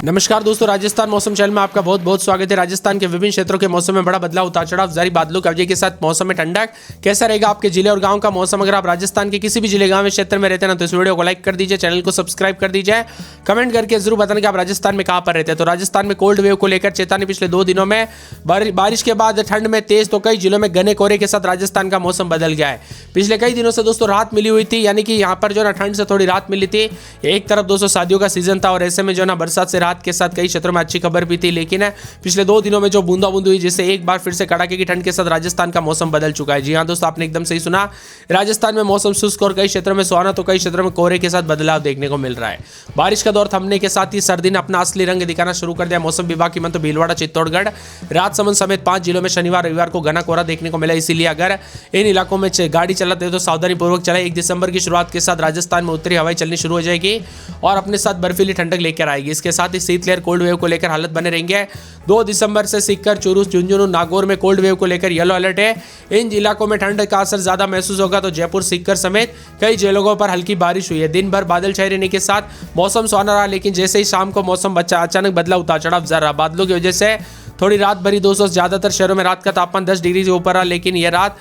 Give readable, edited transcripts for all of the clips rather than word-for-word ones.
नमस्कार दोस्तों, राजस्थान मौसम चैनल में आपका बहुत बहुत स्वागत है। राजस्थान के विभिन्न क्षेत्रों के मौसम में बड़ा बदलाव, उतार चढ़ाव जारी, बादलों की अवधि के साथ मौसम में ठंडक। कैसा रहेगा आपके जिले और गांव का मौसम? अगर आप राजस्थान के किसी भी जिले गांव में क्षेत्र में रहते हैं ना, तो इस वीडियो को लाइक कर दीजिए, चैनल को सब्सक्राइब कर दीजिए, कमेंट करके जरूर बताना कि आप राजस्थान में कहां पर रहते हैं। तो राजस्थान में कोल्ड वेव को लेकर चेतावनी। पिछले 2 दिनों में बारिश के बाद ठंड में तेज, तो कई जिलों में घने कोहरे के साथ राजस्थान का मौसम बदल गया है। पिछले कई दिनों से दोस्तों राहत मिली हुई थी, यानी कि यहाँ पर जो ना ठंड से थोड़ी राहत मिली थी। एक तरफ दोस्तों शादियों का सीजन था और ऐसे में जो ना बरसात से राहत के साथ कई क्षेत्रों में अच्छी खबर भी थी, लेकिन पिछले 2 दिनों में जो बूंदाबूंदी हुई, जिससे एक बार फिर से कड़ाके की ठंड के साथ राजस्थान का मौसम बदल चुका है। जी हां दोस्तों, आपने एकदम सही सुना। राजस्थान में मौसम शुष्क और कई क्षेत्रों में सुहाना, तो कई क्षेत्रों में कोहरे के साथ बदलाव देखने को मिल रहा है। बारिश का दौर थमने के साथ ही सर्दी ने अपना असली रंग दिखाना शुरू कर दिया। मौसम विभाग की माने तो भीलवाड़ा, चित्तौड़गढ़, राजसमंद समेत 5 जिलों में शनिवार रविवार को घना कोहरा देखने को मिला। इसीलिए अगर इन इलाकों में गाड़ी चलाते हो तो सावधानी पूर्वक चलाएं। 1 दिसंबर की शुरुआत के साथ राजस्थान में उत्तरी हवाएं चलनी शुरू हो जाएगी और अपने साथ बर्फीली ठंडक लेकर आएगी। इसके साथ ही शीतलहर, कोल्ड वेव को लेकर हालत बने रहेंगे। 2 दिसंबर से सीकर, चूरू, झुंझुनू, नागौर में कोल्ड वेव को लेकर येलो अलर्ट है। इन इलाकों में ठंड का असर ज्यादा महसूस होगा। तो जयपुर, सीकर समेत कई जगहों पर हल्की बारिश हुई है। दिन भर बादल छाए रहने के साथ मौसम सुहाना रहा, लेकिन जैसे ही शाम को मौसम अचानक बदला, उतार चढ़ाव जरा बादलों की वजह से थोड़ी रात भरी दोस्तों ज्यादातर शहरों में रात का तापमान 10 डिग्री से ऊपर रहा, लेकिन यह रात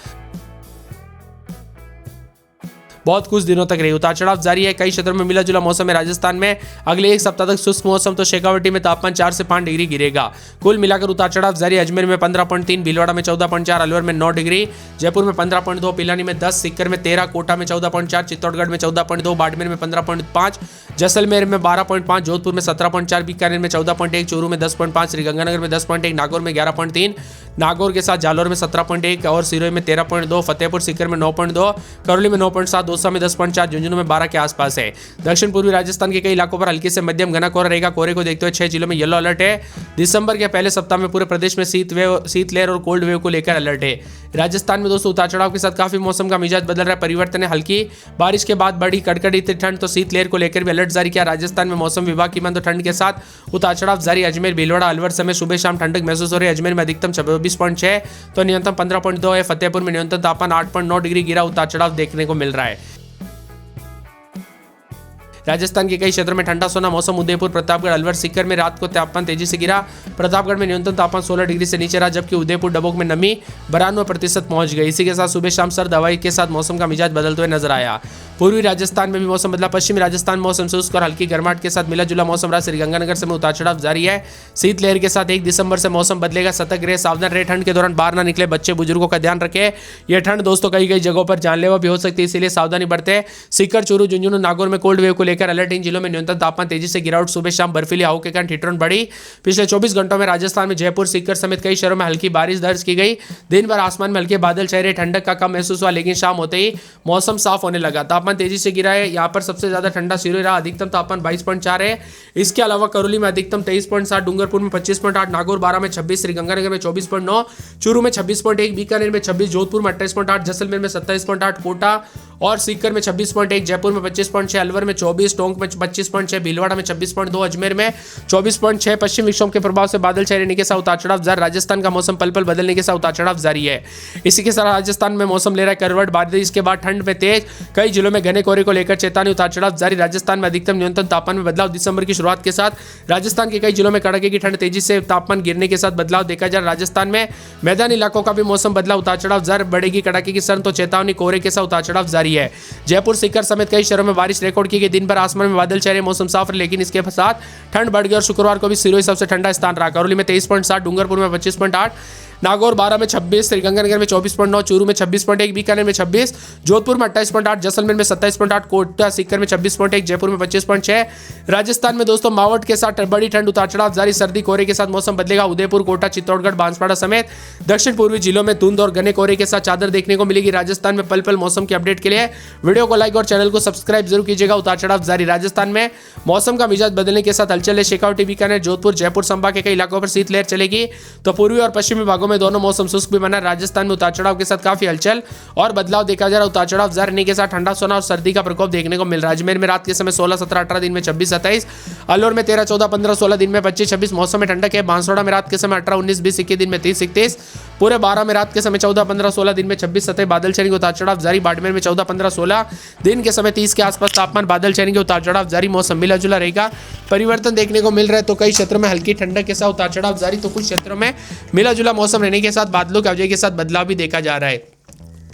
बहुत कुछ दिनों तक रही। उतार चढ़ाव जारी है। कई क्षेत्रों में मिला जुला मौसम है। राजस्थान में अगले 1 सप्ताह तक शुष्क मौसम, तो शेखावटी में तापमान 4 से 5 डिग्री गिरेगा। कुल मिलाकर उतार चढ़ाव जारी। अजमेर में 15.3, भीलवाड़ा में 14.4, अलवर में 9 डिग्री, जयपुर में 15.2, पिलानी में 10, सीकर में 13, कोटा में 14.4, चित्तौड़गढ़ में 14.2, बाड़मेर में 15.5, जैसलमेर में 12.5, जोधपुर में 17.4, बीकानेर में 14.1, चूरू में 10.5, श्रीगंगानगर में 10.1, नागौर में 11.3, नागौर के साथ जालोर में 17.1 और सिरोही में 13.2, फतेहपुर सीकर में 9.2, करौली में 9.7, दौसा में 10.4, झुंझुनू में 12 के आसपास है। दक्षिण पूर्वी राजस्थान के कई इलाकों पर हल्की से मध्यम घना कोहरा रहेगा। कोहरे को देखते हुए 6 जिलों में येलो अलर्ट है। दिसंबर के पहले सप्ताह में पूरे प्रदेश में शीतलहर और कोल्ड वेव को लेकर अलर्ट है। राजस्थान में दोस्तों उतार चढ़ाव के साथ काफी मौसम का मिजाज बदल रहा है। परिवर्तन है। हल्की बारिश के बाद बड़ी कड़कड़ी ठंड, तो शीतलहर को लेकर भी अलर्ट जारी किया राजस्थान में। मौसम विभाग की माने तो ठंड के साथ उतार चढ़ाव जारी। अजमेर, भीलवाड़ा, अलवर समेत सुबह शाम ठंडक महसूस हो रही है। अजमेर में अधिकतम 24.6 तो न्यूनतम 15.2 है। फतेहपुर में न्यूनतम तापमान 8.9 डिग्री गिरा। उतार चढ़ाव देखने को मिल रहा है। राजस्थान के कई क्षेत्रों में ठंडा सोना मौसम। उदयपुर, प्रतापगढ़, अलवर, सीकर में रात को तापमान तेजी से गिरा। प्रतापगढ़ में न्यूनतम तापमान 16 डिग्री से नीचे रहा, जबकि उदयपुर, डबोक में नमी 92% पहुंच गई। इसी के साथ सुबह शाम सर्द हवाई के साथ मौसम का मिजाज बदलते हुए नजर आया। पूर्वी राजस्थान में भी मौसम बदला। पश्चिमी राजस्थान मौसम शुष्क और हल्की गर्माहट के साथ मिला जुला मौसम रहा। श्रीगंगानगर से उतार चढ़ाव जारी है। शीतलहर के साथ 1 दिसंबर से मौसम बदलेगा। सतर्क रहे, सावधान रहे। ठंड के दौरान बाहर ना निकले। बच्चे बुजुर्गों का ध्यान रखें। यह ठंड दोस्तों कई जगहों पर जानलेवा भी हो सकती है, इसीलिए सावधानी बरतें। सीकर, चूरू, झुंझुनू, नागौर में कोल्ड वेव को लेकर अलर्ट। इन जिलों में न्यूनतम तापमान तेजी से गिरावट। सुबह शाम बर्फीली हवाओं के कारण ठिठुरन बढ़ी। पिछले 24 घंटों में राजस्थान में जयपुर, सीकर समेत कई शहरों में हल्की बारिश दर्ज की गई। दिन भर आसमान में हल्के बादल छाए रहे। ठंडक का कम महसूस हुआ, लेकिन शाम होते ही मौसम साफ होने लगा। तापमान तेजी से गिरा है। यहाँ पर सबसे ज्यादा ठंडा सिरोही रहा। अधिकतम तापमान 22.4 है। इसके अलावा करौली में अधिकतम 23.7, डूंगरपुर में 25.8, नागौर 12 में 26, श्रीगंगानगर में 24.9, चूरू में 26.1, बीकानेर में 26, जोधपुर में 28.8, जैसलमेर में 27.8, कोटा और सीकर में 26.1, जयपुर में 25.6, अलवर में 24, टोंक में 25.6, भीलवाड़ा में 26.2, अजमेर में 24.6। पश्चिम विक्षोभ के प्रभाव से बादल छाए रहने के साथ उतार चढ़ाव जारी। राजस्थान का मौसम पल पल बदलने के साथ उतार चढ़ाव जारी है। इसी के साथ राजस्थान में मौसम ले रहा है करवट। बारिश के बाद ठंड में तेज, कई जिलों में घने कोहरे को लेकर चेतावनी। उतार चढ़ाव जारी। राजस्थान में अधिकतम न्यूनतम तापमान में बदलाव। दिसंबर की शुरुआत के साथ राजस्थान के कई जिलों में कड़ाके की ठंड, तेजी से तापमान गिरने के साथ बदलाव देखा जा रहा है। राजस्थान में मैदानी इलाकों का भी मौसम बदला। उतार चढ़ाव जारी बढ़ेगी। कड़ाके की सर्द, तो चेतावनी। कोहरे के साथ उतार चढ़ाव जारी है। जयपुर, सीकर समेत कई शहरों में बारिश रिकॉर्ड की गई। दिन भर आसमान में बादल छाए, मौसम साफ रहा, लेकिन इसके साथ ठंड बढ़ गई और शुक्रवार को भी सिरोही सबसे ठंडा स्थान रहा। करौली में 23.7, डूंगरपुर में 25.8, नागौर 12 में 26, श्रीगंगानगर में 24.9, चूरू में 26.1, बीकानेर में 26, जोधपुर में 28.8, जैसलमेर में 27.8, कोटा सीकर में 26.1, जयपुर में 25.6। राजस्थान में दोस्तों मावट के साथ बड़ी ठंड, उतार चढ़ाव जारी। सर्दी कोहरे के साथ मौसम बदलेगा। उदयपुर, कोटा, चित्तौड़गढ़, बांसवाड़ा समेत दक्षिण पूर्वी जिलों में धुंध और घने कोहरे के साथ चादर देखने को मिलेगी। राजस्थान में पल पल मौसम की अपडेट के लिए वीडियो को लाइक और चैनल को सब्सक्राइब जरूर कीजिएगा। उतार चढ़ाव जारी। राजस्थान में मौसम का मिजाज बदलने के साथ हलचल है। शेखावटी, बीकानेर, जोधपुर, जयपुर संभाग के कई इलाकों पर शीतलहर चलेगी, तो पूर्वी और पश्चिमी भागों में में दोनों मौसम शुष्क भी बना। राजस्थान में उतार चढ़ाव के साथ काफी हलचल और बदलाव देखा जा रहा है। उतार चढ़ाव जारी रहने के साथ ठंडा सोना और सर्दी का प्रकोप देखने को मिल रहा है। अजमेर में रात के समय 16, 17, 18, दिन में 26, 27, अलवर में 13, 14, 15, 16, दिन में 25, 26 मौसम में ठंडक है। बांसवाड़ा में रात के समय 18, 19, 20, 21, दिन में 30, 31, पूरे 12 में रात के समय 14, 15, 16, दिन में 26, 27 बादल छाएंगे। उतार चढ़ाव जारी। बाड़मेर में 14, 15, 16, दिन के समय 30 के आसपास तापमान, बादल छाएंगे। उतार चढ़ाव जारी। मौसम मिला जुला रहेगा, परिवर्तन देखने को मिल रहा है। तो कई क्षेत्रों में हल्की ठंडक के साथ उतार चढ़ाव जारी, तो कुछ क्षेत्रों में मिला जुला मौसम रहने के साथ बादलों की आवाजाही के साथ बदलाव भी देखा जा रहा है।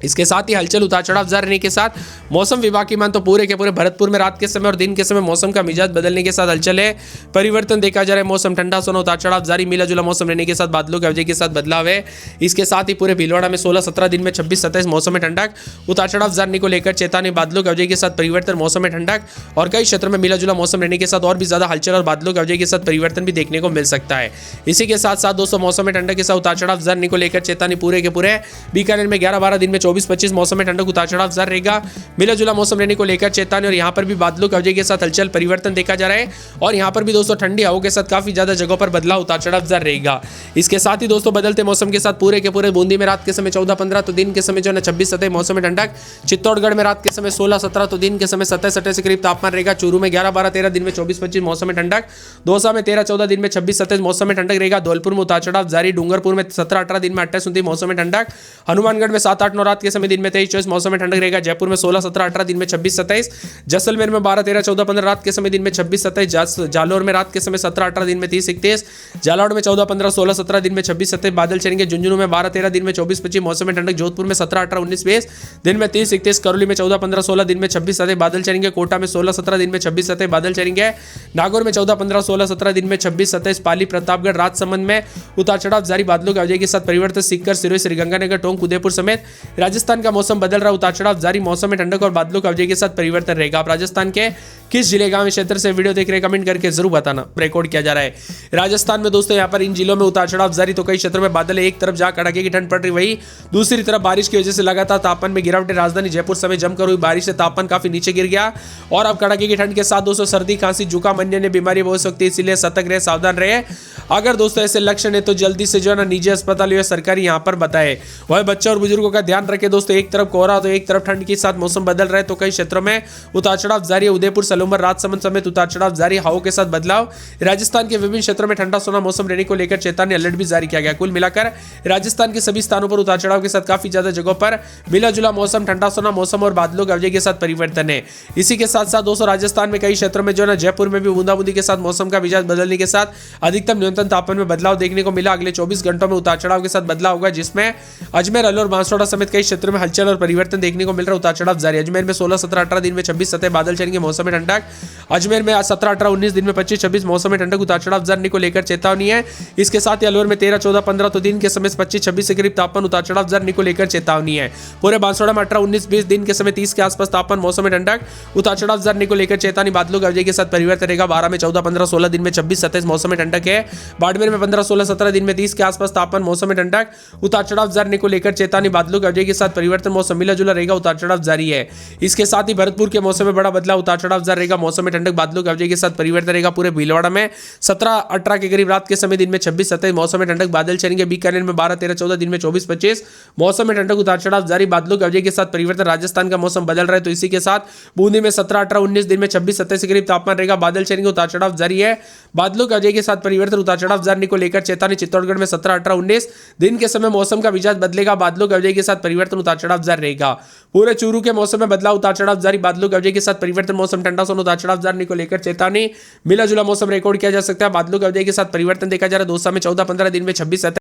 इसके साथ ही हलचल उतार चढ़ाव जारी रहने के साथ मौसम विभाग की मान तो पूरे के पूरे भरतपुर में रात के समय और दिन के समय मौसम का मिजाज बदलने के साथ हलचल है, परिवर्तन देखा जा रहा है। मौसम ठंडा सोना, उतार चढ़ाव जारी, मिला जुला मौसम रहने के साथ बादलों की आवाजाही के साथ बदलाव है। इसके साथ ही पूरे भीलवाड़ा में 16, 17, दिन में 26, 27 मौसम में ठंडक, उतार चढ़ाव जारी को लेकर चेतावनी, बादलों की आवाजाही के साथ परिवर्तन, मौसम में ठंडक और कई क्षेत्रों में मिला जुला मौसम रहने के साथ और भी ज्यादा हलचल और बादलों की आवाजाही के साथ परिवर्तन भी देखने को मिल सकता है। इसी के साथ साथ दोस्तों मौसम में ठंडक के साथ उतार चढ़ाव जारी को लेकर चेतावनी पूरे के पूरे बीकानेर में 11, 12, दिन में 24, 25 मौसम में ठंडक, उतार चढ़ाव जारी रहेगा। मिला जुला मौसम रहने को लेकर चेतावनी और यहां पर भी बादलों की आवाजाही के साथ हलचल परिवर्तन देखा जा रहा है। और यहां पर भी दोस्तों ठंडी हवाओं के साथ काफी ज्यादा जगहों पर बदलाव, उतार चढ़ाव जारी रहेगा। इसके साथ ही दोस्तों बदलते मौसम के साथ पूरे के पूरे बूंदी में रात के समय 14, 15, तो दिन के समय जो है 26, 27 मौसम में ठंडक। चित्तौड़गढ़ में रात के समय 16, 17, तो दिन के समय 27, 28 के करीब तापमान रहेगा। चूरू में 11, 12, 13, दिन में 24, 25 मौसम में ठंडक। दौसा में 13, 14, दिन में 26, 27 मौसम में ठंडक रहेगा। धौलपुर में उतार चढ़ाव जारी। डूंगरपुर में 17, 18, दिन में 28, 29 मौसम में ठंडक। हनुमानगढ़ में 7, 8, 9 रात के समय दिन में 23, 24 मौसम में ठंडक रहेगा। जयपुर में 16, 17, 18, दिन में 26, 27। जैसलमेर में 12, 13, 14, 15 रात के समय दिन में 26, 27। जालौर में रात के समय 17, 18, दिन में 30, 31। जालौर में 14, 15, 16, 17, दिन में 26, 27 बादल छाएंगे। झुंझुनू में 12, 13, दिन में 24, 25 मौसम में ठंडक। जोधपुर में 17, 18, 19, 20, दिन में 30, 31। करौली में 14, 15, 16, दिन में 26, 27 बादल छाएंगे। कोटा में 16, 17, दिन में 26, 27 बादल छाएंगे। नागौर में 14, 15, 16, 17, दिन में 26, 27। पाली, प्रतापगढ़, राजसमंद में उतार चढ़ाव जारी, बादलों की आवाजाही के साथ परिवर्तन। सीकर, सिरोही, श्रीगंगानगर, टोंक, उदयपुर समेत राजस्थान का मौसम बदल रहा, उतार चढ़ाव जारी। मौसम में ठंडक और बादलों की आवाजाही के साथ परिवर्तन रहेगा। आप राजस्थान के किस जिले गांव क्षेत्र से वीडियो देख रहे हैं कमेंट करके जरूर बताना, रिकॉर्ड किया जा रहा है। राजस्थान में दोस्तों यहाँ पर इन जिलों में उतार चढ़ाव जारी, तो कई क्षेत्रों में बादल है। एक तरफ जहां कड़ाके की ठंड पड़ रही, वही दूसरी तरफ बारिश की वजह से लगातार तापमान में गिरावट है। राजधानी जयपुर समेत जमकर हुई बारिश से तापमान काफी नीचे गिर गया। और अब कड़ाके की ठंड के साथ दोस्तों सर्दी, खांसी, जुकाम, अन्य बीमारी हो सकती है, इसीलिए सतर्क रहे, सावधान रहे। अगर दोस्तों ऐसे लक्षण है तो जल्दी से जो है ना निजी अस्पताल या सरकारी यहाँ पर बताए। वह बच्चों और बुजुर्गों का ध्यान रखे दोस्तों। एक तरफ कोहरा तो एक तरफ ठंड के साथ मौसम बदल रहा है, तो कई क्षेत्रों में उतार चढ़ाव जारी है। उदयपुर, सलूमर, राजसमंद समेत उतार चढ़ाव जारी, हवाओं के साथ बदलाव। राजस्थान के विभिन्न क्षेत्रों में ठंडा सोना मौसम रहने को लेकर चेतावनी, अलर्ट भी जारी किया गया। कुल मिलाकर राजस्थान के सभी स्थानों पर उतार चढ़ाव के साथ काफी ज्यादा जगहों पर मिला जुला मौसम, ठंडा सोना मौसम और बादलों की आवाजाही के साथ परिवर्तन है। इसी के साथ साथ दोस्तों राजस्थान में कई क्षेत्रों में जो है जयपुर में भी बूंदाबूंदी के साथ मौसम का मिजाज बदलने के साथ अधिकतम न्यूनतम तापमान में बदलाव देखने को मिला। अगले 24 घंटों में उतार चढ़ाव के साथ बदलाव होगा, जिसमें अजमेर, अलवर, बांसवाड़ा समेत कई क्षेत्रों में हलचल और परिवर्तन देखने को मिल रहा है। उतार चढ़ाव जारी। अजमेर में 16, 17, 18, दिन में 26, 27 बादल छाएंगे, मौसम में ठंडक। अजमेर में 17, 18, 19, दिन में 25, 26 मौसम में ठंडक। उतार चढ़ाव जारी को लेकर चेतावनी है। इसके साथ ही अलवर में 13, 14, 15, तो दिन के समय 25, 26 के करीब तापमान, उतार चढ़ाव जारी को लेकर चेतावनी है। पूरे बांसवाड़ा में 18, 19, 20, दिन के समय 30 के आसपास तापमान, मौसम में ठंडक। उतार चढ़ाव जारी को लेकर चेतावनी, बादलों की आवाजाही के साथ परिवर्तन रहेगा। 12 में 14, 15, 16, दिन में 26, 27 मौसम में ठंडक है। बाड़मेर में 15, 16, 17, दिन में 30 के आसपास तापमान, मौसम में ठंडक। उतार चढ़ाव जारी को लेकर चेतावनी, बादलों की आवाजाही के साथ परिवर्तन, मौसम मिला जुला रहेगा, उतार चढ़ाव जारी है। इसके साथ ही भरतपुर के मौसम में बड़ा बदलाव, उतार चढ़ाव जारी रहेगा, मौसम में ठंडक, बादलों की आवाजाही के साथ परिवर्तन रहेगा। पूरे भीलवाड़ा में 17, 18 के करीब रात के समय दिन में 26, 27 मौसम में ठंडक, बादल छाएंगे। बीकानेर में 12, 13, 14, दिन में 24, 25 मौसम में ठंडक, उतार चढ़ाव जारी, बादलों की आवाजाही के साथ परिवर्तन। राजस्थान का मौसम बदल रहा है, तो इसी के साथ बूंदी में 17, 18, 19, दिन में 26, 27 के करीब तापमान रहेगा, बादल छाएंगे, उतार चढ़ाव जारी है। बादलों की आवाजाही के साथ परिवर्तन, उतार चढ़ाव जारी को लेकर चेतावनी। चित्तौड़गढ़ में 17, 18, 19, दिन के समय मौसम का मिजाज बदलेगा, बादलों की आवाजाही के साथ परिवर्तन, उतार चढ़ाव जारी रहेगा। पूरे चूरू के मौसम में बदलाव, उतार चढ़ाव जारी, बादलों की आवाजाही के साथ परिवर्तन, मौसम ठंडा सोना, उतार चढ़ाव जारी को लेकर चेतावनी। मिला जुला मौसम रिकॉर्ड किया जा सकता है, बादलों की आवाजाही के साथ परिवर्तन देखा जा रहा है। दौसा में 14, 15, दिन में 26,